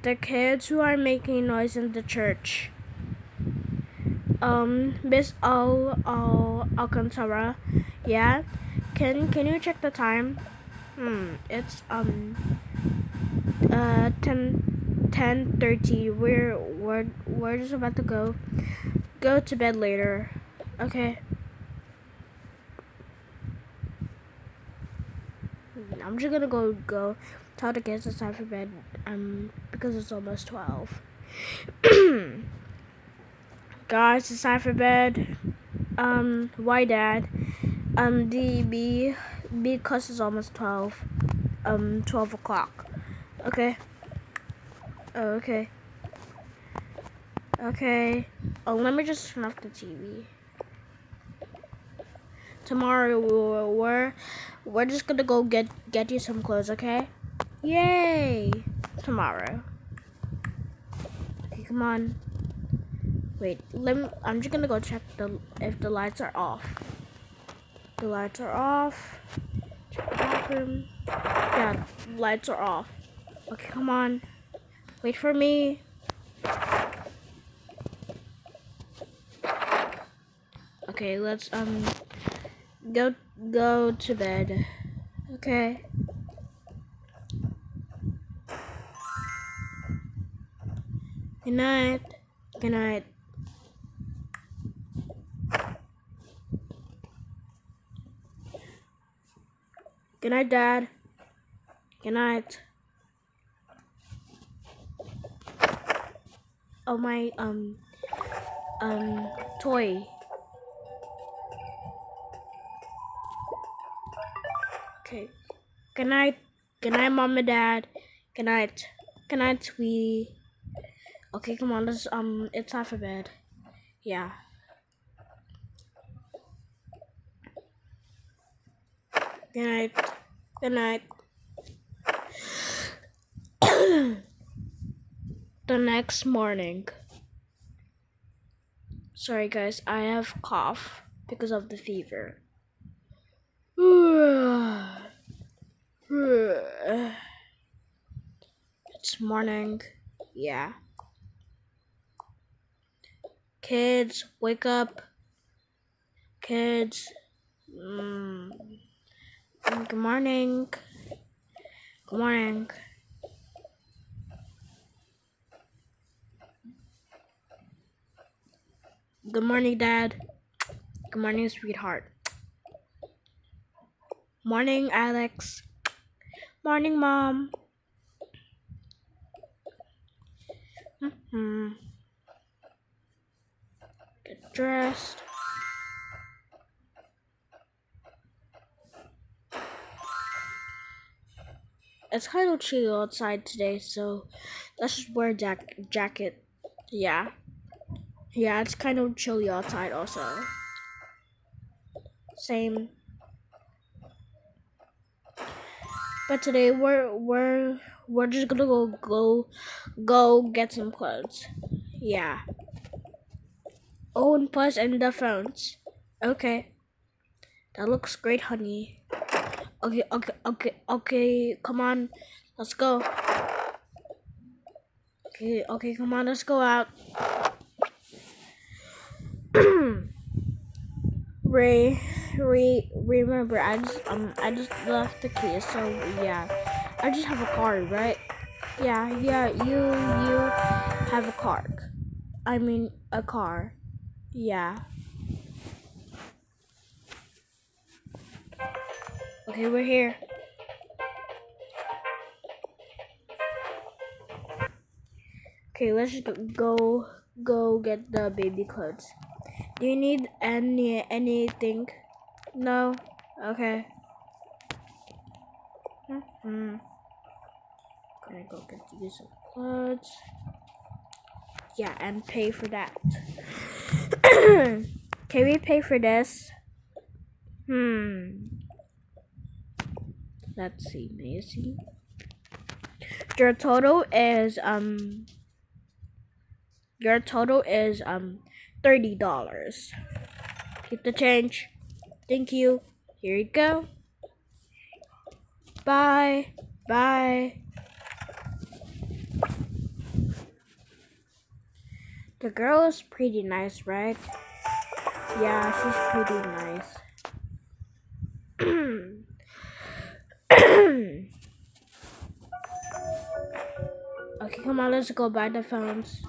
the kids who are making noise in the church. Miss Alcantara, yeah. Can you check the time? It's 10:30. We're just about to go to bed later. Okay. I'm just gonna go tell the kids it's time for bed. Because it's almost 12. Guys, it's time for bed. Why, Dad? Because it's almost 12. 12 o'clock. Okay. Oh, okay. Okay. Oh, let me just turn off the TV. Tomorrow we're just gonna go get you some clothes, okay? Yay! Tomorrow. Okay, come on. Wait, I'm just gonna go check if the lights are off. The lights are off. Check the bathroom. Yeah, lights are off. Okay, come on. Wait for me. Okay, let's go to bed. Okay. Good night. Good night. Good night, Dad. Good night. Oh, my toy. Okay. Good night. Good night, Mom and Dad. Good night. Good night, sweetie. Okay, come on. Let's it's time for bed. Yeah. Good night. Good night. The next morning. Sorry, guys. I have cough because of the fever. It's morning. Yeah. Kids, wake up. Kids. Good morning. Good morning. Good morning, Dad. Good morning, sweetheart. Morning, Alex. Morning, Mom. Get dressed. It's kind of chilly outside today, so let's just wear a jacket. Yeah. Yeah, it's kind of chilly outside also. Same. But today we're just gonna go get some clothes. Yeah. Oh, and plus and the phones. Okay. That looks great, honey. Okay. Come on. Let's go. Okay, come on, let's go out. Remember, I just left the keys, so yeah. I just have a car, right? Yeah, you have a car. I mean, a car. Yeah. Okay, we're here. Okay, let's just go get the baby clothes. Do you need anything? No? Okay. Gonna go get you some clothes. Yeah, and pay for that. Can we pay for this? Let's see, Macy. Your total is $30. Keep the change. Thank you. Here you go. Bye. Bye. The girl is pretty nice, right? Yeah, she's pretty nice. Okay, come on, let's go buy the phones.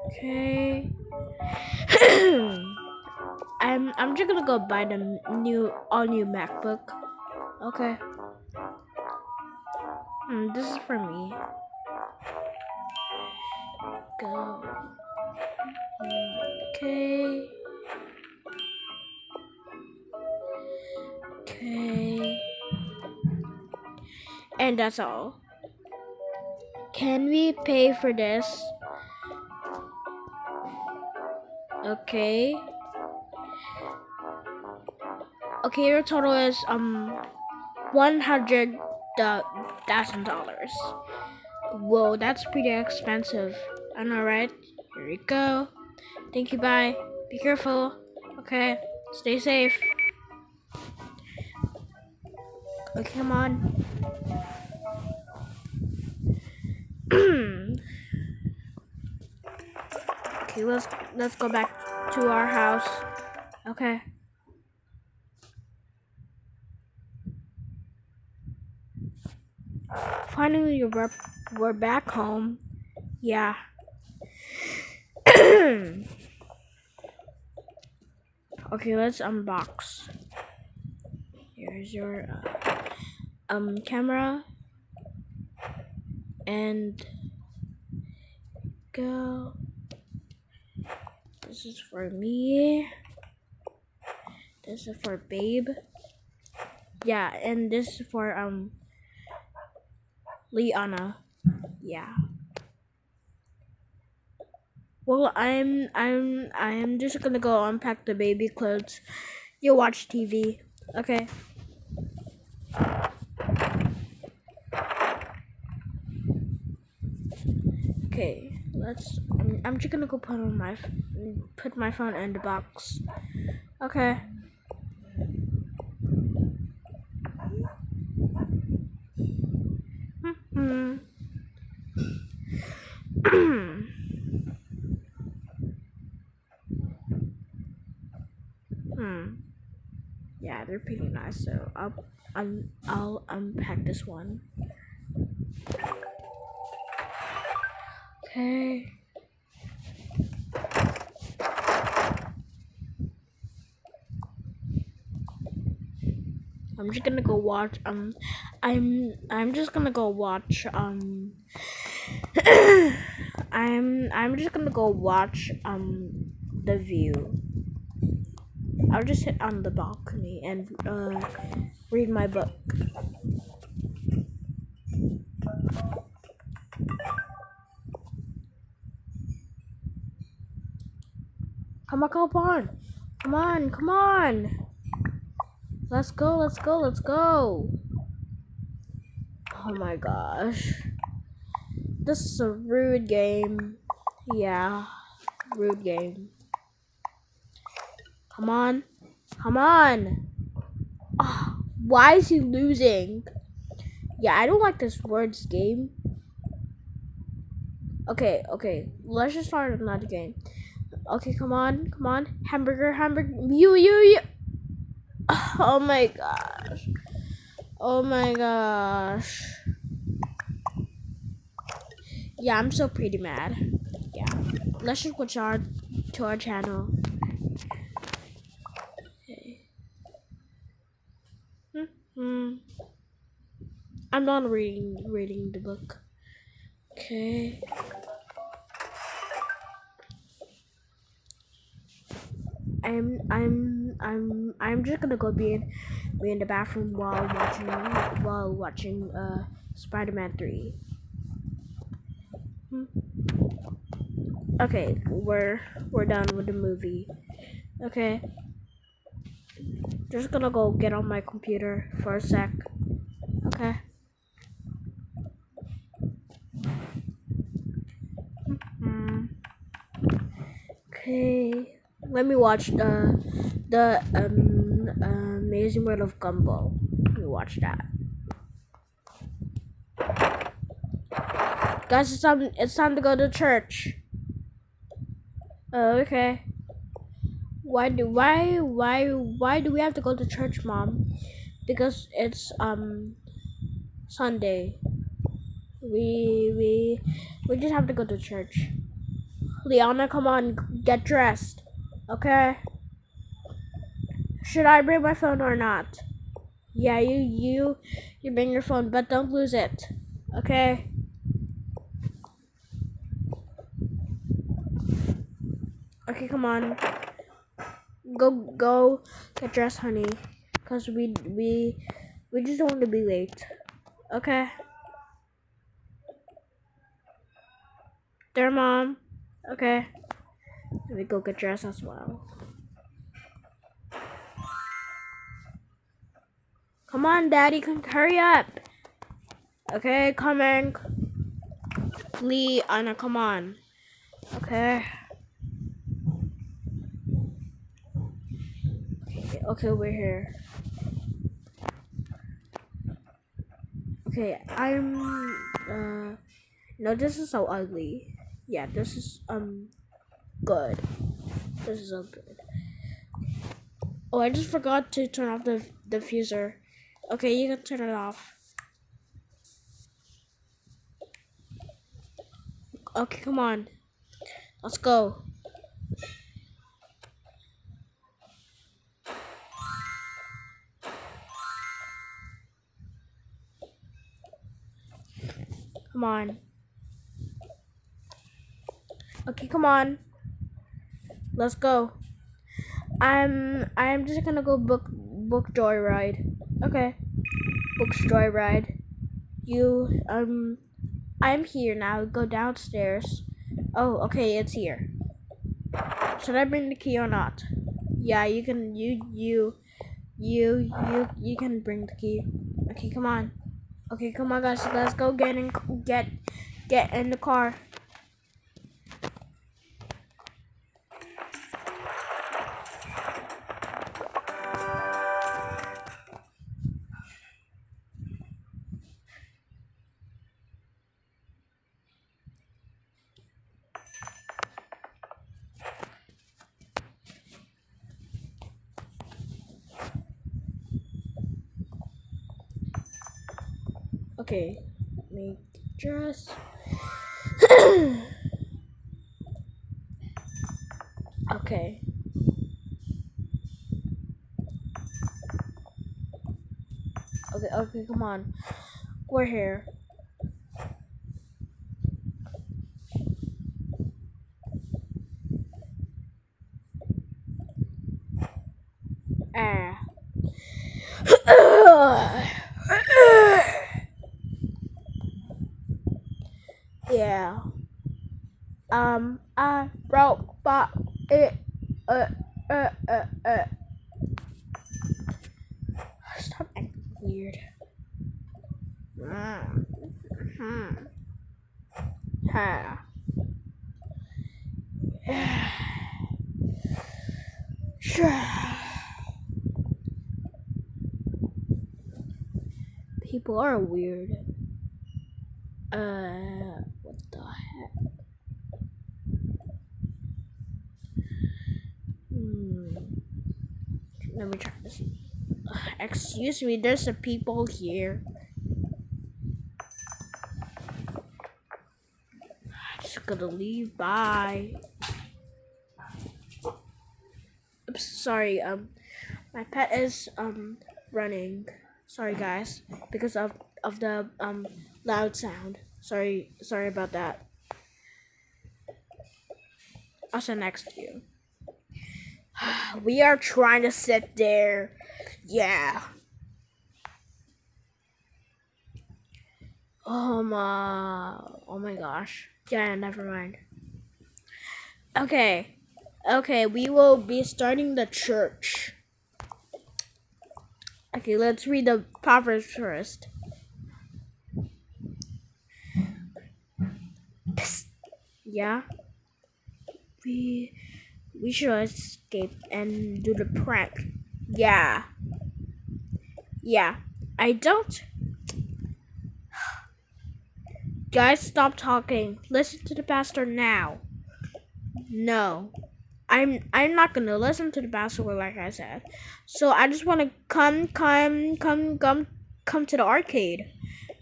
Okay. I'm just gonna go buy the all new MacBook. Okay. This is for me. Go. Okay. Okay. And that's all. Can we pay for this? Okay. Okay, your total is $100,000. Whoa, that's pretty expensive. I know, right? Here we go. Thank you. Bye. Be careful. Okay. Stay safe. Okay, come on. Okay, let's go back to our house. Okay. Finally, we're back home. Yeah. Okay, let's unbox. Here's your camera, and go. This is for me. This is for Babe. Yeah, and this is for Liana. Yeah. Well, I'm just gonna go unpack the baby clothes. You watch TV. Okay. Okay. I'm just gonna go put my phone in the box. Okay. Yeah, they're pretty nice. So I'll unpack this one. Okay. I'm just gonna go watch I'm just gonna go watch I'm just gonna go watch The View. I'll just sit on the balcony and read my book. Come on. Let's go. Oh my gosh. This is a rude game. Yeah, rude game. Come on. Oh, why is he losing? Yeah, I don't like this words game. Okay. Let's just start another game. Okay, come on. Hamburger. You. Oh my gosh. Yeah, I'm so pretty mad. Yeah. Let's just switch to our channel. Okay. I'm not reading the book. Okay. I'm just gonna go be in the bathroom while watching Spider-Man 3. Okay, we're done with the movie. Okay. Just gonna go get on my computer for a sec. Okay. Okay. Let me watch the Amazing World of Gumball. Let me watch that. Guys, it's time to go to church. Okay. Why do we have to go to church, Mom? Because it's Sunday. We just have to go to church. Liana, come on, get dressed. Okay? Should I bring my phone or not? Yeah, you bring your phone, but don't lose it. Okay? Okay, come on. Go get dressed, honey. Cause we just don't want to be late. Okay? There, Mom. Okay. Let me go get dressed as well. Come on, Daddy, hurry up. Okay, coming. Lee, Anna, come on. Okay. Okay, we're here. Okay, no, this is so ugly. Yeah, this is, good. This is so good. Oh, I just forgot to turn off the diffuser. Okay, you can turn it off. Okay, come on. Let's go. Come on. Okay, come on. Let's go. I'm just gonna go book Joyride. Okay. Book Joyride. You I'm here now. Go downstairs. Oh, okay, it's here. Should I bring the key or not? Yeah, you can you can bring the key. Okay, come on. Okay, come on guys, let's go get in the car. Okay, let me dress. Okay. Okay, come on. We're here. Ah. Yeah. I broke but it uh uh uh uh stop acting weird. Hmm. Ha. People are weird. What the heck? Let me try this. Excuse me, there's a people here. I'm just gonna leave. Bye. Oops, sorry. My pet is running. Sorry guys, because of the loud sound. Sorry about that. I'll sit next to you. We are trying to sit there. Yeah. Oh my gosh. Yeah, never mind. Okay. Okay, we will be starting the church. Okay, let's read the Proverbs first. Psst. Yeah. We should escape and do the prank. Yeah. Yeah. I don't Guys, stop talking. Listen to the pastor now. No. I'm not gonna listen to the pastor like I said. So I just wanna come to the arcade.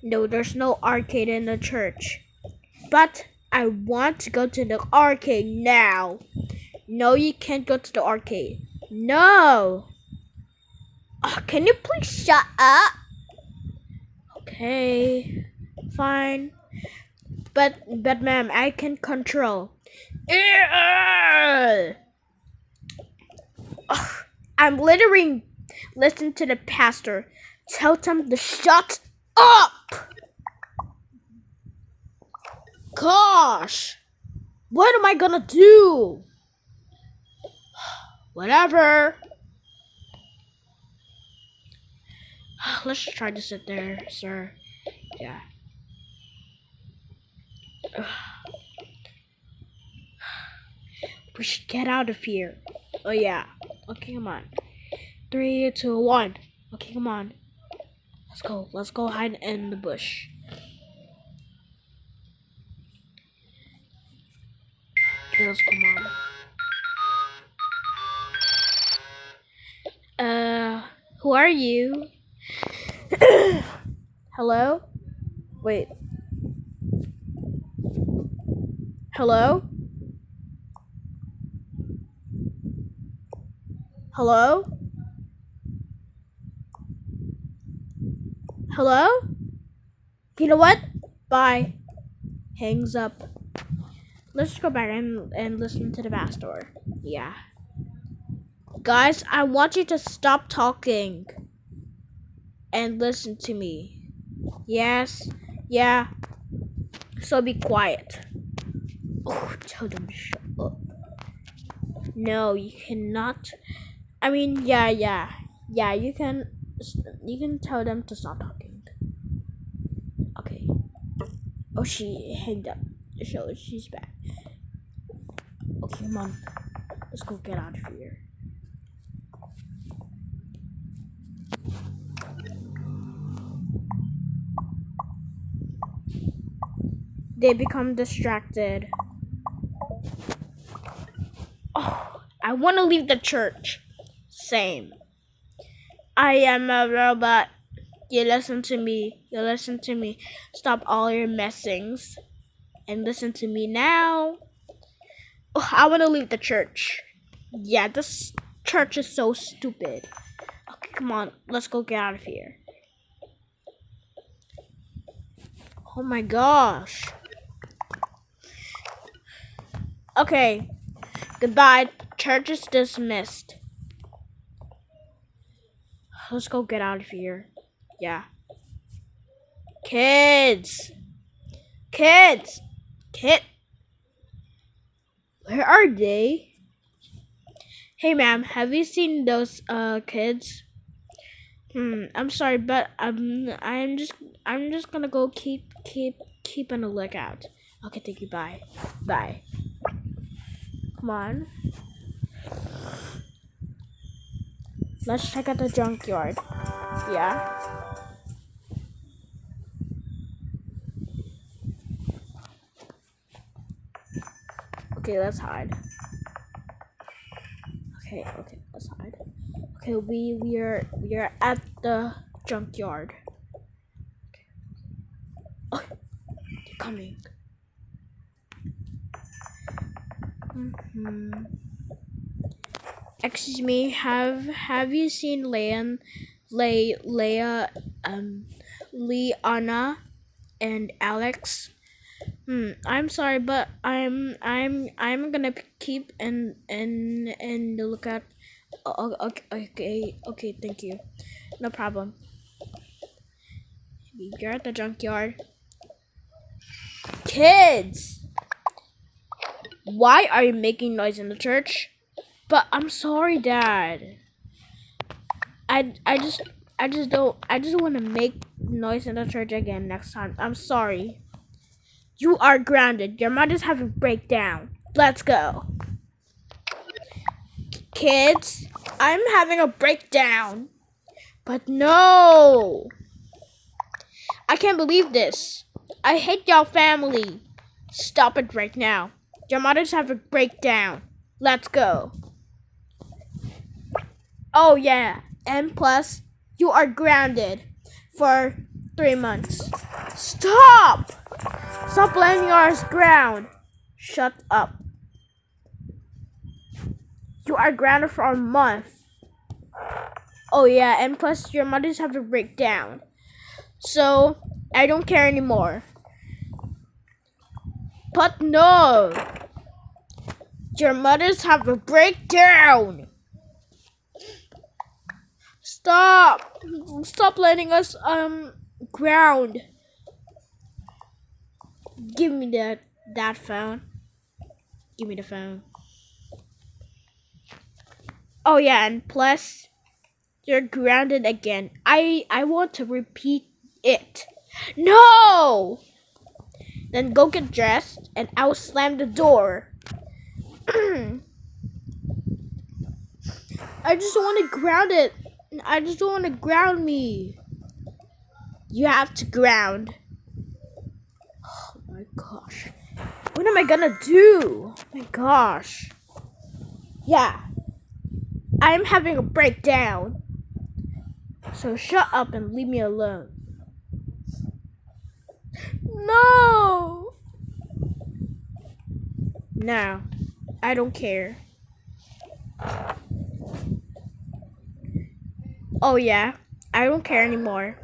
No, there's no arcade in the church. But I want to go to the arcade now. No, you can't go to the arcade. No. Can you please shut up? Okay. Fine. But ma'am, I can control. I'm literally listen to the pastor. Tell them to shut up. Gosh. What am I gonna do? Whatever. Let's try to sit there, sir. Yeah. We should get out of here. Oh yeah. Okay, come on. 3, 2, 1. Okay, come on. Let's go. Let's go hide in the bush. Girls, come on. Who are you? Hello? Wait. Hello? Hello? Hello? You know what? Bye. Hangs up. Let's go back and listen to the pastor. Yeah. Guys, I want you to stop talking and listen to me. Yes. Yeah. So be quiet. Oh, tell them to shut up. No, you cannot. I mean, yeah. You can tell them to stop talking. Okay. Oh, she hanged up. So she's back. Okay, come on. Let's go get out of here. They become distracted. Oh, I want to leave the church. Same. I am a robot. You listen to me. Stop all your messings and listen to me now. Oh, I want to leave the church. Yeah, this church is so stupid. Okay, come on. Let's go get out of here. Oh my gosh. Okay. Goodbye. Church is dismissed. Let's go get out of here. Yeah. Kids. Where are they? Hey ma'am, have you seen those kids? I'm sorry, but I'm just gonna go keep on the lookout. Okay, thank you. Bye. Come on. Let's check out the junkyard. Yeah. Okay, let's hide. Okay, let's hide. Okay, we are at the junkyard. Okay. Oh, they're coming. Excuse me, have you seen Leanna and Alex? I'm sorry, but I'm gonna keep and look at. Okay, thank you. No problem. You're at the junkyard. Kids, why are you making noise in the church? But I'm sorry, Dad. I just want to make noise in the church again next time. I'm sorry. You are grounded. Your mother's having a breakdown. Let's go. Kids, I'm having a breakdown. But no. I can't believe this. I hate your family. Stop it right now. Your mothers have a breakdown. Let's go. Oh yeah, and plus, you are grounded for 3 months. Stop! Stop letting us ground. Shut up. You are grounded for a month. Oh yeah, and plus your mothers have a breakdown. So, I don't care anymore. But no! Your mothers have a breakdown! Stop! Stop letting us, ground. Give me that phone. Give me the phone. Oh yeah, and plus, you're grounded again. I want to repeat it. No! Then go get dressed, and I'll slam the door. I just want to ground it. I just don't want to ground me. You have to ground. Oh my gosh. What am I gonna do? Oh my gosh. Yeah. I'm having a breakdown. So shut up and leave me alone. No! No. I don't care. Oh yeah. I don't care anymore.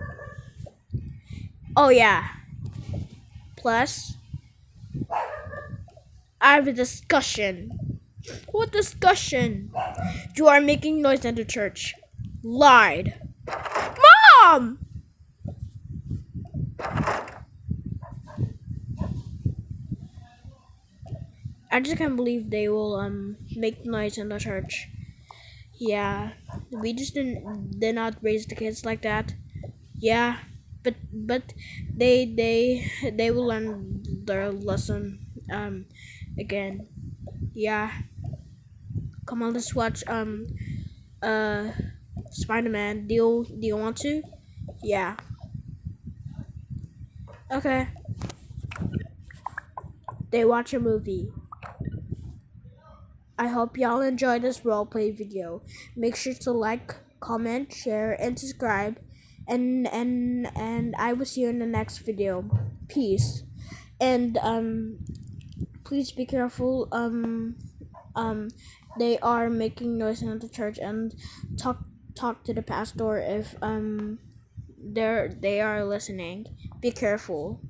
Oh yeah. Plus, I have a discussion. What discussion? You are making noise in the church. Lied. Mom! I just can't believe they will make noise in the church. Yeah. We just did not raise the kids like that. Yeah. But they will learn their lesson again. Yeah. Come on, let's watch uh Spider-Man. Do you want to? Yeah. Okay. They watch a movie. I hope y'all enjoyed this roleplay video. Make sure to like, comment, share, and subscribe. And I will see you in the next video. Peace. And please be careful. They are making noise in the church, and talk to the pastor if they are listening. Be careful.